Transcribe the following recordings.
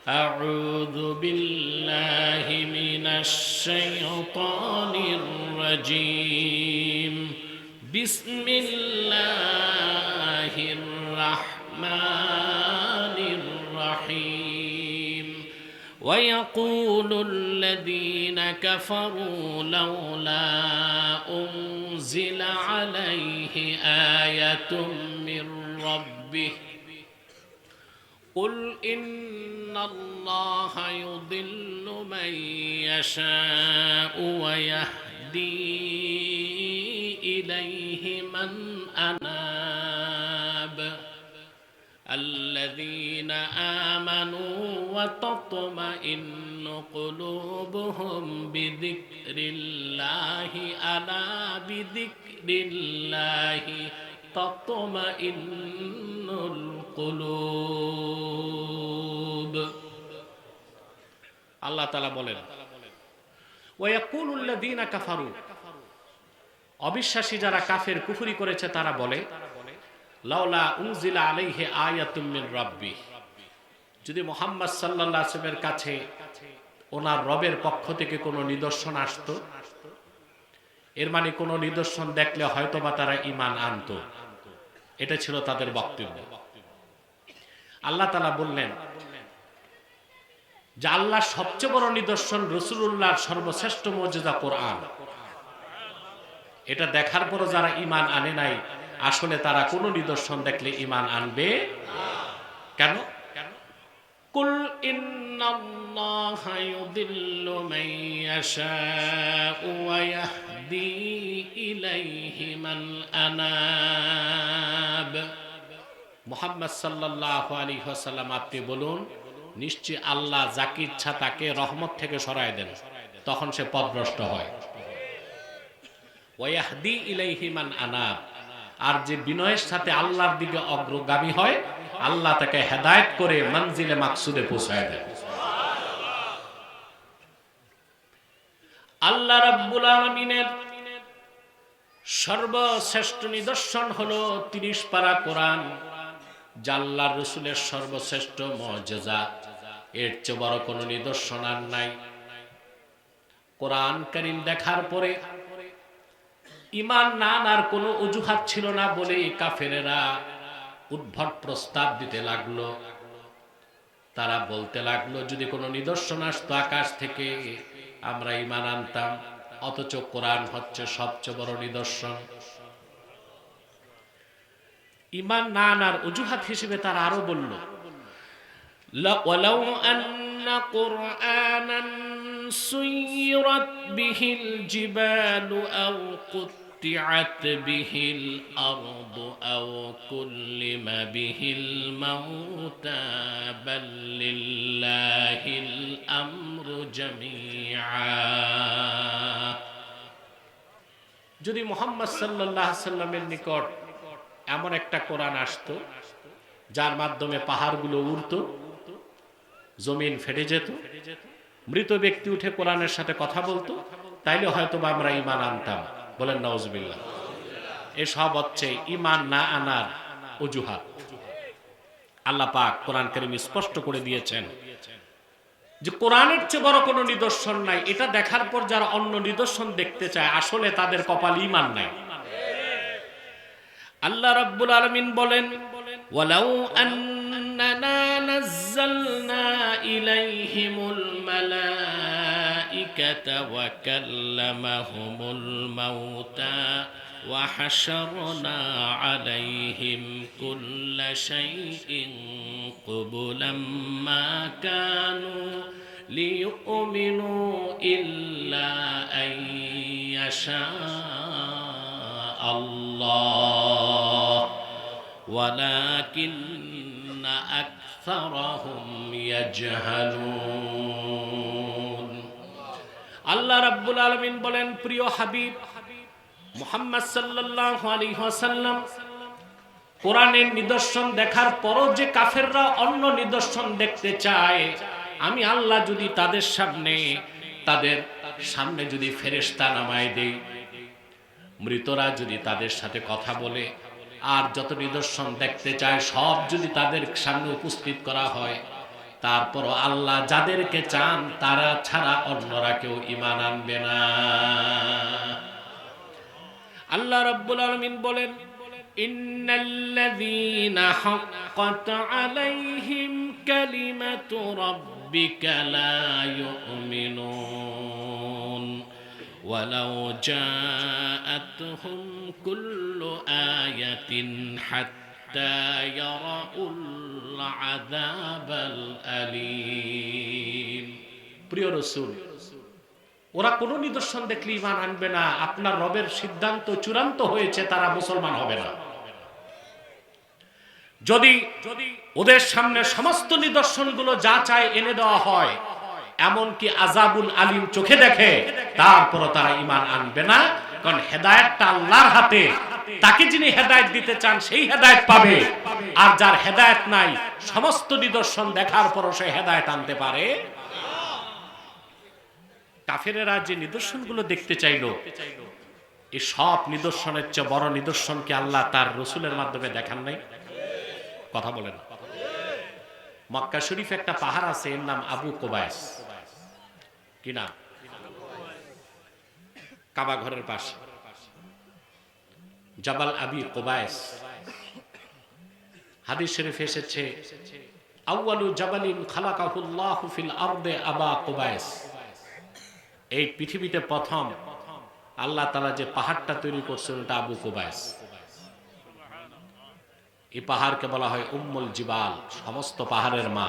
أعوذ بالله من الشيطان الرجيم بسم الله الرحمن الرحيم ويقول الذين كفروا لولا أنزل عليه آية من ربه قل إن الله يضل من يشاء ويهدي إليه من أناب الذين آمنوا وتطمئن قلوبهم بذكر الله ألا بذكر الله تطمئن القلوب আল্লাহ তাআলা বলেন ওয়ায়াকুলুল লাযীনা কাফারু, অবিশ্বাসী যারা কাফের কুফরি করেছে তারা বলে লাউলা উনজিলা আলাইহি আয়াতুম মিন রাব্বি, যদি মুহাম্মদ সাল্লাল্লাহু আলাইহি ওয়াসাল্লামের কাছে ওনার রবের পক্ষ থেকে কোনো নিদর্শন আসতো, এর মানে কোনো নিদর্শন দেখলে হয়তোবা তারা ঈমান আনতো। এটা ছিল তাদের বক্তব্য। আল্লাহ তাআলা বললেন যে আল্লাহর সবচেয়ে বড় নিদর্শন রাসূলুল্লাহর সর্বশ্রেষ্ঠ মুজিজা কোরআন। এটা দেখার পরও যারা ঈমান আনে নাই, আসলে তারা কোনো নিদর্শন দেখলে ঈমান আনবে কেন? কুল ইন্নাল্লাহা ইউদিল্লু মান ইয়াশাউ ওয়া ইয়াহদি ইলাইহি মান আনাব। মুহাম্মদ সাল্লাল্লাহু আলাইহি ওয়াসাল্লাম আপনি বলুন, নিশ্চয় আল্লাহ যাকে ইচ্ছা তাকে রহমত থেকে সরায় দেন, তখন সে পথভ্রষ্ট হয়। ওয়া ইয়াহদি ইলাইহি মান আনাব, আর যে বিনয়ের সাথে আল্লাহর দিকে অগ্রগামী হয়, আল্লাহ তাকে হেদায়েত করে মঞ্জিলে মাকসুদে পৌঁছায় দেন। আল্লাহ রাব্বুল আলামিনের সর্বশ্রেষ্ঠ নিদর্শন হলো 30 পারা কোরআন, যা আল্লাহর রাসূলের সর্বশ্রেষ্ঠ মুজিজা। এর চেয়ে বড় কোনো নিদর্শন আর নাই। কোরআন কারীম দেখার পরে ঈমান না আনার কোনো অজুহাত ছিল না বলে কাফেরেরা উদ্ভট প্রস্তাব দিতে লাগলো। তারা বলতে লাগলো যদি কোনো নিদর্শন আসতো আকাশ থেকে আমরা ঈমান আনতাম, অথচ কোরআন হচ্ছে সবচেয়ে বড় নিদর্শন। ঈমান না আনার অজুহাত হিসেবে তারা আরো বলল ওয়ালাউ আন্না কুরআনান সুয়িরাত বিহিল জিবালু আও قطعت به الأرض أو كلم به الموتى بل لله الأمر جميعا। যদি মুহাম্মদ সাল্লাল্লাহু আলাইহি সাল্লামের নিকট এমন একটা কোরআন আসতো যার মাধ্যমে পাহাড়গুলো উড়তো, জমিন ফেটে যেত, মৃত ব্যক্তি উঠে কোরআনের সাথে কথা বলতো, তাইলে হয়তো আমরা ঈমান আনতাম। বলেন নাউজুবিল্লাহ। এসব হচ্ছে ঈমান না আনার অজুহাত। আল্লাহ পাক কোরআন কারীমে স্পষ্ট করে দিয়েছেন যে কোরআনের চেয়ে বড় কোনো নিদর্শন নাই। এটা দেখার পর যারা অন্য নিদর্শন দেখতে চায়, আসলে তাদের কপালে ঈমান নাই। আল্লাহ রাব্বুল আলামিন বলেন ওয়ালাউ আন্নানা নাযালনা ইলাইহিমুল মালাইকাতা ওয়া কাল্লামাহুমুল মাউতা ওয়া হাশারনা আলাইহিম কুল্লা শাইইন কুবুলাম মা কানু লিয়ুমিনু ইল্লা আন ইয়াশা আল্লাহ ওয়ালাকিন্না আকসারাহুম ইয়াজহালুন। আল্লাহ রাব্বুল আলামিন বলেন, প্রিয় হাবিব মুহাম্মদ সাল্লাল্লাহু আলাইহি ওয়াসাল্লাম, কোরআনের নিদর্শন দেখার পরও যে কাফেররা অন্য নিদর্শন দেখতে চায়, আমি আল্লাহ যদি তাদের সামনে যদি ফেরেশতা নামায় দেই, মৃতরা যদি তাদের সাথে কথা বলে, আর যত নিদর্শন দেখতে চায় সব যদি তাদের সামনে উপস্থিত করা হয়, তারপরও আল্লাহ যাদেরকে চান তারা ছাড়া অন্যরা কেউ ঈমান আনবে না। আল্লাহ রাব্বুল আলামিন বলেন, ইন্নাল্লাযীনা হাক্কাত আলাইহিম কালিমাতু রাব্বিকা লা ইউমিনুন ওয়ালাউ জাআতহুম কুল্লু আয়াতিন হাত্তা ইয়ারাউল আযাবাল আলীম। প্রিয় রাসূল, ওরা কোনো নিদর্শন দেখলে ঈমান আনবে না। আপনার রবের সিদ্ধান্ত চূড়ান্ত হয়েছে, তারা মুসলমান হবে না। যদি ওদের সামনে সমস্ত নিদর্শনগুলো যা চায় এনে দেওয়া হয়, এমনকি আযাবুল আলীম চোখে দেখে, তারপরও তারা ঈমান আনবে না। কারণ হেদায়েতটা আল্লাহর হাতে। তাকে যিনি হেদায়েত দিতে চান সেই হেদায়েত পাবে, আর যার হেদায়েত নাই সমস্ত নিদর্শন দেখার পরও সে হেদায়েত আনতে পারে। কাফেরেরা যে নিদর্শনগুলো দেখতে চাইল, এই সব নিদর্শনের চেয়ে বড় নিদর্শনকে আল্লাহ তার রসুলের মাধ্যমে দেখান নাই? কথা বলেন। মক্কা শরীফ একটা পাহাড় আছে, এর নাম আবু কুবায়স। কি নাম? কাবা ঘরের পাশে জাবাল আবি কুবায়স। হাদিস শরীফে এসেছে, আউয়ালু জাবালিন খালাকাহুল্লাহু ফিল আরদে আবা কুবায়স। এই পৃথিবীতে প্রথম আল্লাহ তাআলা যে পাহাড়টা তৈরি করছেন ওটা আবু কুবায়স। এই পাহাড়কে বলা হয় উম্মুল জিবাল, সমস্ত পাহাড়ের মা।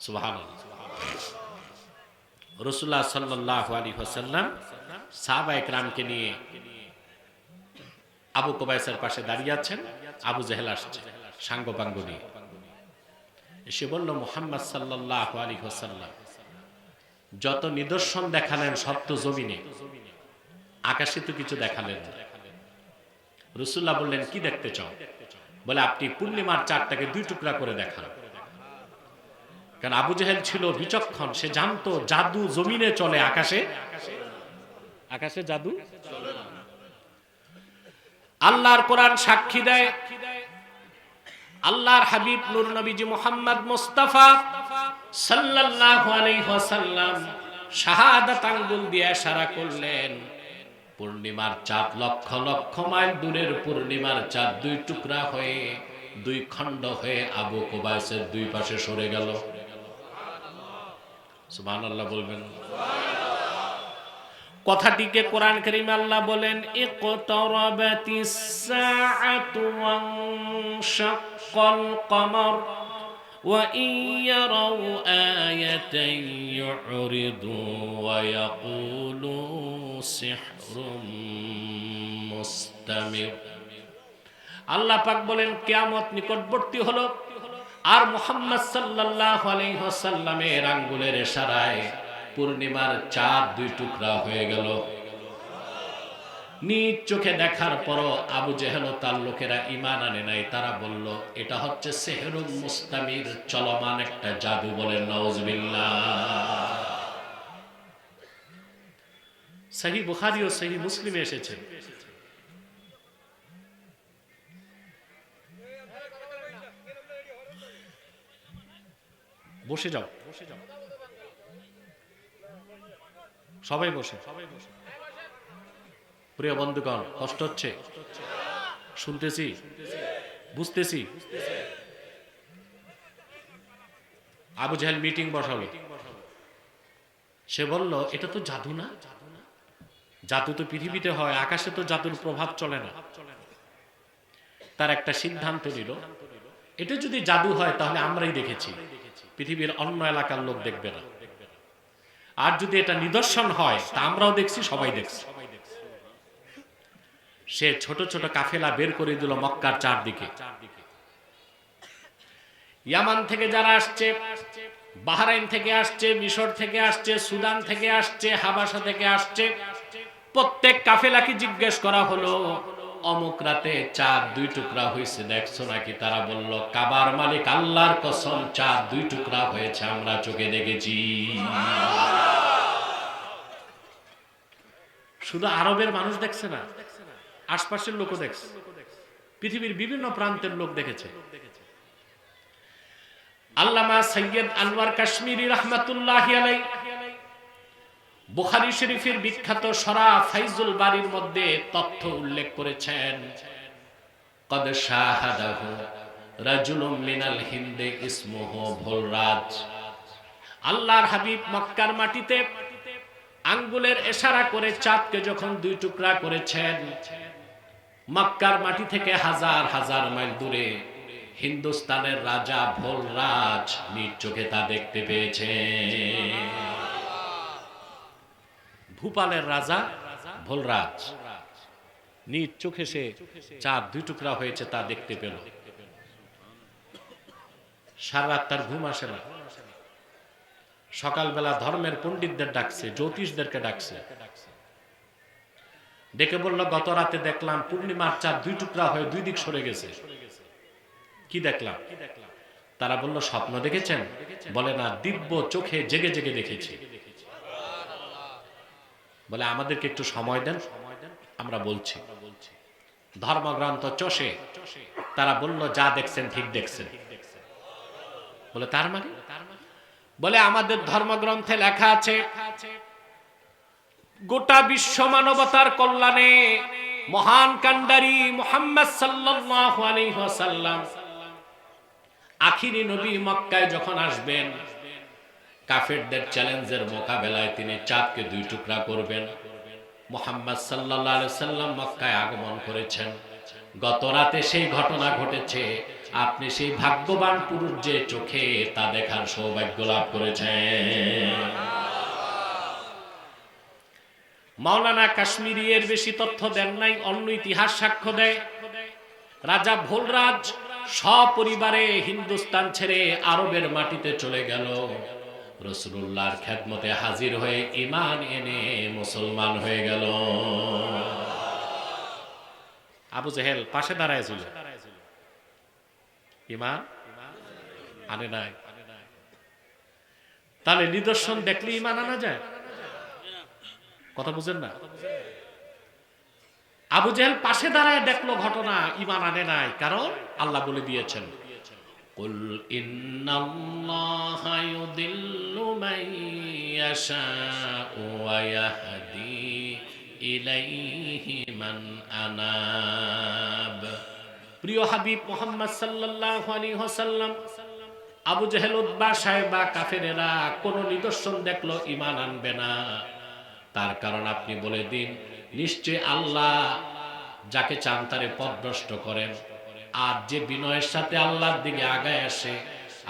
সুবহানাল্লাহ। রাসূলুল্লাহ সাল্লাল্লাহু আলাইহি ওয়াসাল্লাম সাহাবায়ে কেরামকে নিয়ে আবু কুবায়সের পাশে দাঁড়িয়ে আছেন। আবু জেহেল আসছে সাঙ্গপাঙ্গ নিয়ে, এসে বলল, মুহাম্মদ সাল্লাল্লাহু আলাইহি ওয়াসাল্লাম যত নিদর্শন দেখালেন সব তো জমিনে, আকাশে তো কিছু দেখালেন না। রাসূলুল্লাহ বললেন, কি দেখতে চাও? বলে, আপনি পূর্ণিমার চাঁদটাকে দুই টুকরা করে দেখান। কারণ আবু জেহেল ছিল বিচক্ষণ, সে জানতো জাদু জমিনে চলে, আকাশে জাদু চলে না। আল্লাহর কোরআন সাক্ষী দেয়, আল্লাহর হাবিব নূর নবীজি মুহাম্মদ মুস্তাফা সাল্লাল্লাহু আলাইহি ওয়াসাল্লাম শাহাদাত আঙ্গুল দিয়ে ইশারা করলেন। পূর্ণিমার চাঁদ লক্ষ লক্ষ মাইল দূরের পূর্ণিমার চাঁদ দুই টুকরা হয়ে, দুই খণ্ড হয়ে আবু কুবায়সের দুই পাশে সরে গেল। সুবহানাল্লাহ বলবেন। কথাটিকে কোরআন কারীমে আল্লাহ বলেন, ইকতারাবাতিস সাআতু ওয়ানশাক্কাল কমর ওয়া ইয়ারাউ আয়াতান ইউরিদু ওয়া ইয়াকুলু সিহরুম মুস্তামির। আল্লাহ পাক বলেন, কিয়ামত নিকটবর্তী হলো, আর মুহাম্মদ সাল্লাল্লাহু আলাইহি ওয়াসাল্লামের আঙ্গুলের ইশারায় পূর্ণিমার চাঁদ দুই টুকরা হয়ে গেল। নিজ চোখে দেখার পরও আবু জেহেল ও তার লোকেরা ঈমান আনে নাই। তারা বলল, এটা হচ্ছে সিহরুম মুস্তামির, চলমান একটা জাদু। বলেন নাউজুবিল্লাহ। সহিহ বুখারী ও সহিহ মুসলিমে এসেছে, বসে যাও, সবাই বসে। প্রিয় বন্ধুগণ, কষ্ট হচ্ছে? শুনতেছি, বুঝতেছি। আবু জেহেল মিটিং বসালো। সে বলল, এটা তো জাদু না, জাদু তো পৃথিবীতে হয়, আকাশে তো জাদুর প্রভাব চলে না। তার একটা সিদ্ধান্ত নিল, এটা যদি জাদু হয় তাহলে আমরাই দেখেছি, পৃথিবীর অন্য এলাকার লোক দেখবে না। আর যদি এটা নিদর্শন হয় তা আমরাও দেখছি, সবাই দেখছি। সে ছোট ছোট কাফেলা বের করে দিল মক্কার চারদিকে। ইয়ামান থেকে যারা আসছে, বাহরাইন থেকে আসছে, মিশর থেকে আসছে, সুদান থেকে আসছে, হাবাসা থেকে আসছে, প্রত্যেক কাফেলাকে জিজ্ঞেস করা হলো, অমুক রাতে চাঁদ দুই টুকরা হয়েছে, দেখছো নাকি? তারা বলল, কাবার মালিক আল্লাহর কসম, চাঁদ দুই টুকরা হয়েছে, আমরা চোখে দেখেছি। শুধু আরবের মানুষ দেখছে না, আশপাশের লোকও দেখছে, পৃথিবীর বিভিন্ন প্রান্তের লোক দেখেছে। আল্লামা সৈয়দ আনোয়ার কাশ্মীরি রাহমাতুল্লাহি আলাইহি বুখারী শরীফের বিখ্যাত সরাহ ফাইজুল বারীর মধ্যে তথ্য উল্লেখ করেছেন, কদ শাহাদাহু রাজুলুম মিনাল হিন্দে ইসমুহু ভুলরাজ। আল্লাহর হাবিব মক্কার মাটিতে আঙ্গুলের ইশারা করে চাঁদকে যখন দুই টুকরা করেছেন, মক্কার মাটি থেকে হাজার হাজার মাইল দূরে হিন্দুস্তানের রাজা ভোলরাজ নিজ চোখে তা দেখতে পেয়েছে। ভূপালের রাজা ভোলরাজ নিজ চোখে সে চাঁদ দুই টুকরা হয়েছে তা দেখতে পেল। সারা রাত তার ঘুম আসে না। সকালবেলা ধর্মের পণ্ডিতদের ডাকছে, জ্যোতিষদেরকে ডাকছে, ডেকে বলল, গত রাতে দেখলাম পূর্ণিমার চাঁদ দুই টুকরা হয়ে দুই দিক সরে গেছে। কি দেখলাম? তারা বলল, স্বপ্ন দেখেছেন? বলে না, দিব্য চোখে জেগে জেগে দেখেছি। বলে আমাদেরকে একটু সময় দেন, আমরা বলছি। ধর্মগ্রন্থ চষে তারা বলল, যা দেখছেন ঠিক দেখছেন। বলে তার মানে? বলে আমাদের ধর্মগ্রন্থে লেখা আছে, গোটা বিশ্ব মানবতার কল্যাণে মহান কান্ডারি মুহাম্মদ সাল্লাল্লাহু আলাইহি ওয়াসাল্লাম আখিরি নবী মক্কায় যখন আসবেন, কাফেরদের চ্যালেঞ্জের মোকাবেলায় তিনি চাঁদকে দুই টুকরা করবেন। মুহাম্মদ সাল্লাল্লাহু আলাইহি ওয়াসাল্লাম মক্কায় আগমন করেছেন, গত রাতে সেই ঘটনা ঘটেছে। আপনি সেই ভাগ্যবান পুরুষ যে চোখে তা দেখার সৌভাগ্য লাভ করেছেন। মাওলানা কাশ্মীরি এর বেশি তথ্য দেন নাই, অন্য ইতিহাস সাক্ষ্য দেয়। রাজা ভোলরাজ সপরিবারে হিন্দুস্তান ছেড়ে আরবের মাটিতে চলে গেল। রাসূলুল্লাহর খেদমতে হাজির হয়ে ঈমান এনে মুসলমান হয়ে গেল। আবু জেহেল পাশে দাঁড়ায় ছিল, ঈমান আনে নাই। তাহলে নিদর্শন দেখলে ঈমান আনা যায়? কথা বুঝেন না? আবু জেহেল পাশে দাঁড়ায় দেখলো ঘটনা, ঈমান আনে নাই, কারণ আল্লাহ বলে দিয়েছেন, কুল ইন্নাল্লাহা ইউদিল্লু মান ইয়াশাউ ওয়া ইয়াহদি ইলাইহি মান আনাব। প্রিয় হাবিব মুহাম্মদ সাল্লাল্লাহু আলাইহি ওয়াসাল্লাম, আবু জেহেল, উতবা, সায়বা, কাফেরেরা কোন নিদর্শন দেখলো ঈমান আনবে না। তার কারণ আপনি বলে দিন, নিশ্চয় আল্লাহ যাকে চান তারে পথভ্রষ্ট করেন, আর যে বিনয়ের সাথে আল্লাহর দিকে আগায় আসে,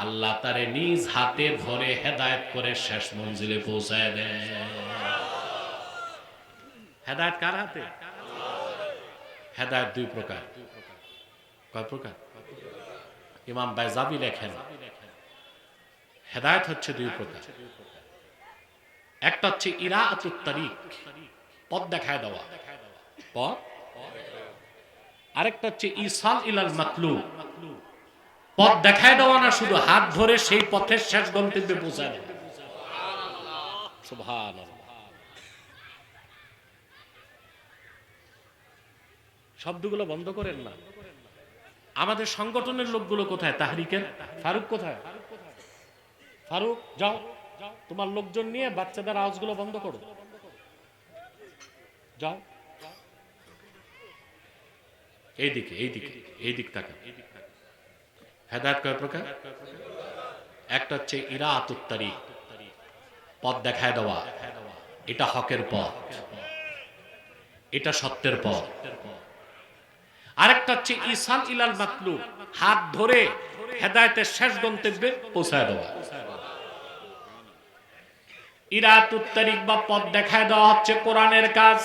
আল্লাহ তারে নিজ হাতে ধরে হেদায়েত করে শেষ মঞ্জিলে পৌঁছায় দেন। হেদায়েত কার হাতে? হেদায়েত দুই প্রকার। কয় প্রকার? ইমাম বাইজাবি লেখেন, হেদায়েত হচ্ছে দুই প্রকার। একটা হচ্ছে ইরাআতুত তারিক, পথ দেখায় দেওয়া, পথ। আরেকটা হচ্ছে ইসাল ইলাল মাতলুব, পথ দেখায় দেওয়া না, শুধু হাত ধরে সেই পথের শেষ গন্তব্যে পৌঁছায় দেওয়া। সুবহানাল্লাহ। শব্দগুলো বন্ধ করেন না। আমাদের সংগঠনের লোকগুলো কোথায়? তাহরিকের ফারুক কোথায়? ফারুক, যাও তোমার লোকজন নিয়ে বাচ্চাদের আওয়াজগুলো বন্ধ করো, যাও। এইদিকে, এইদিকে, এইদিক তাকান। হেদায়েত কয় প্রকার? একটা হচ্ছে ইরাআতুত তারিক, পথ দেখায় দেওয়া, এটা হকের পথ, এটা সত্যের পথ। আরেকটা হচ্ছে ইসাল ইলাল মাতলুব, হাত ধরে হেদায়েতের শেষ গন্তব্যে পৌঁছায় দেওয়া। ইরাআতুত তারিক বা পথ দেখায় দেওয়া হচ্ছে কোরআনের কাজ,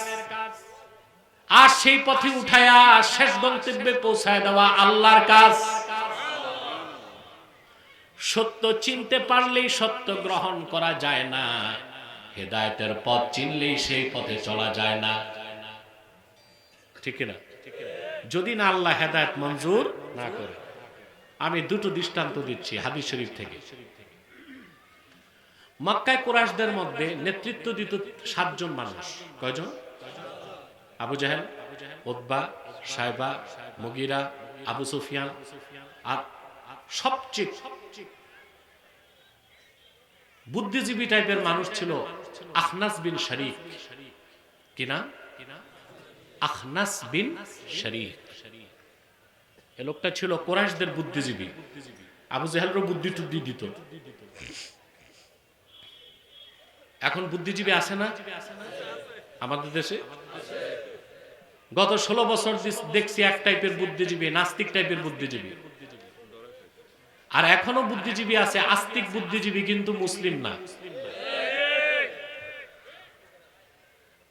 আর সেই পথে উঠায়া শেষ গন্তব্যে পৌঁছায় দেওয়া আল্লাহর কাজ। সত্য চিনতে পারলেই সত্য গ্রহণ করা যায় না, হেদায়েতের পথ চিনলেই সেই পথে চলা যায় না। ঠিক না? যদি না আল্লাহ হেদায়েত মঞ্জুর না করে। আমি দুটো দৃষ্টান্ত দিচ্ছি হাদিস শরীফ থেকে। মক্কায় কুরাইশদের মধ্যে নেতৃত্ব দিত 7 জন মানুষ। কয়জন? আবু জেহেল, উতবা, সায়বা, মুগিরা, আবু সুফিয়ান, আর সবচেয়ে বুদ্ধিজীবী টাইপের মানুষ ছিল আখনাস বিন শরীক। কি নাম? আখনাস বিন শরীক। এ লোকটা ছিল কুরাইশদের বুদ্ধিজীবী। আবু জেহেলের বুদ্ধি টুদ্ধি দিত। এখন বুদ্ধিজীবী আছে না আমাদের দেশে? গত 16 বছর দেখছি এক টাইপের বুদ্ধিজীবী, নাস্তিক টাইপের বুদ্ধিজীবী। আর এখনো বুদ্ধিজীবী আছে, আস্তিক বুদ্ধিজীবী, কিন্তু মুসলিম না।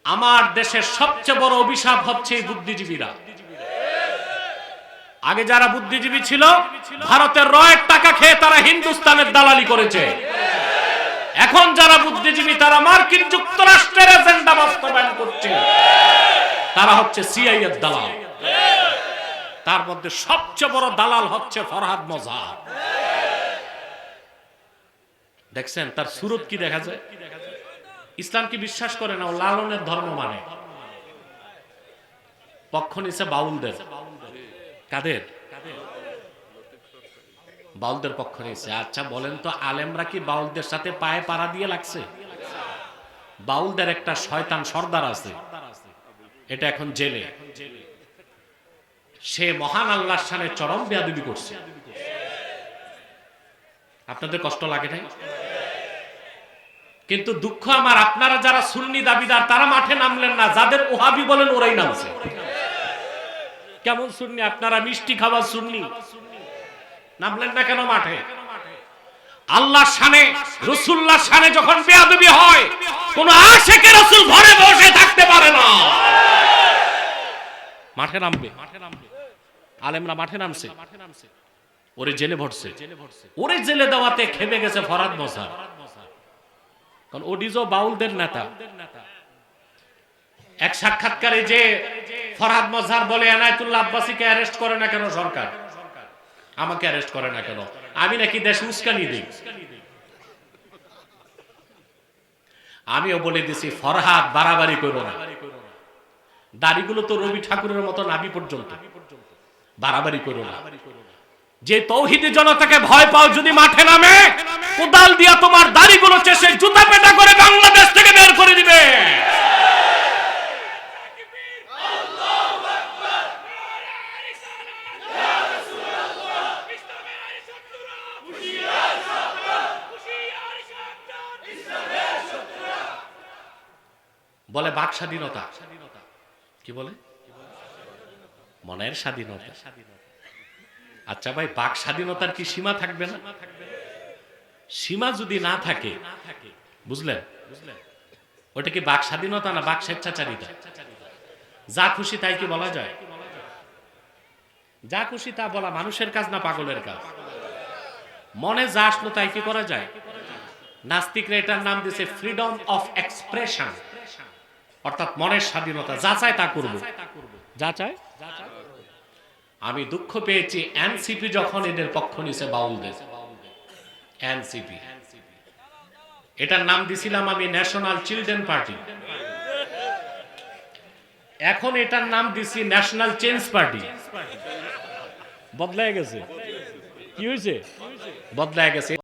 আমার দেশের সবচেয়ে বড় অভিশাপ হচ্ছে এই বুদ্ধিজীবীরা। আগে যারা বুদ্ধিজীবী ছিল, ভারতের রয়ের টাকা খেয়ে তারা হিন্দুস্তানের দালালি করেছে। এখন যারা বুদ্ধিজীবী, তারা মার্কিন যুক্তরাষ্ট্রের এজেন্ডা বাস্তবায়ন করছে। তারা হচ্ছে সিআইএর দালাল। তার মধ্যে সবচেয়ে বড় দালাল হচ্ছে ফরহাদ মজহার। দেখছেন তার সুরত কি দেখা যায়? ইসলাম কি বিশ্বাস করে না, ও লালনের ধর্ম মানে। পক্ষ নিছে বাউলদের। কাদের? বাউলদের পক্ষ নিছে। আচ্ছা বলেন তো, আলেমরা কি বাউলদের সাথে পায়ে পাড়া দিয়ে লাগছে? বাউলদের একটা শয়তান সর্দার আছে, এটা এখন জেলে। সে মহান আল্লাহর সামনে চরম বেয়াদবি করছে। আপনাদের কষ্ট লাগে নাই? কিন্তু দুঃখ আমার, আপনারা যারা সুন্নি দাবিদার তারা মাঠে নামলেন না। যাদের ওহাবি বলেন ওরাই নামছে। কেমন সুন্নি আপনারা? মিষ্টি খাবার সুন্নি। নামলেন না কেন মাঠে? আল্লাহর শানে, রাসূলুল্লাহর শানে যখন বেয়াদবি হয়, কোন আশিকে রাসূল ঘরে বসে থাকতে পারে না, মাঠে নামবে। আলেমরা মাঠে নামছে, ওরে জেলে ভরছে। ওরে জেলে দেওয়াতে খেপে গেছে ফরহাদ মজহার, কারণ ওডিজো বাউলদের নেতা। এক সাক্ষাৎকারে যে ফরহাদ মজহার বলে, এনায়েতুল্লাহ আব্বাসীকে অ্যারেস্ট করে না কেন সরকার? আমাকে অ্যারেস্ট করে না কেন? আমি নাকি দেশ উস্কানি দিই? আমিও বলে দিছি, ফরহাদ বাড়াবাড়ি করো না। দাড়িগুলো তো রবি ঠাকুরের মতো নাভি পর্যন্ত, বাড়াবাড়ি করো না। যে তৌহিদি জনতাকে ভয় পাও, যদি মাঠে নামে কোদাল দিয়া তোমার দাড়িগুলো চেষে জুতা পেটা করে বাংলাদেশ থেকে বের করে দিবে। বলে বাক স্বাধীনতা। কি বলে? মনের স্বাধীনতা। আচ্ছা ভাই, বাক স্বাধীনতার কি সীমা থাকবে না? সীমা যদি না থাকে, বুঝলেন, ওটা কি বাক স্বাধীনতা না বাক স্বেচ্ছাচারিতা? যা খুশি তাই কি বলা যায়? যা খুশি তা বলা মানুষের কাজ না পাগলের কাজ? মনে যা আসলো তাই কি করা যায়? নাস্তিকরা এটার নাম দিয়েছে ফ্রিডম অফ এক্সপ্রেশন, অর্থাৎ মনের স্বাধীনতা। যা চায় তা করব, যা চায়। আমি দুঃখ পেয়েছি এনসিপি যখন এদের পক্ষ নিছে, বাউলদের। এনসিপি, এটার নাম দিছিলাম আমি ন্যাশনাল চিলড্রেন পার্টি। এখন এটার নাম দিছি ন্যাশনাল চেঞ্জ পার্টি। বদলায় গেছে। কি হয়েছে? বদলায় গেছে।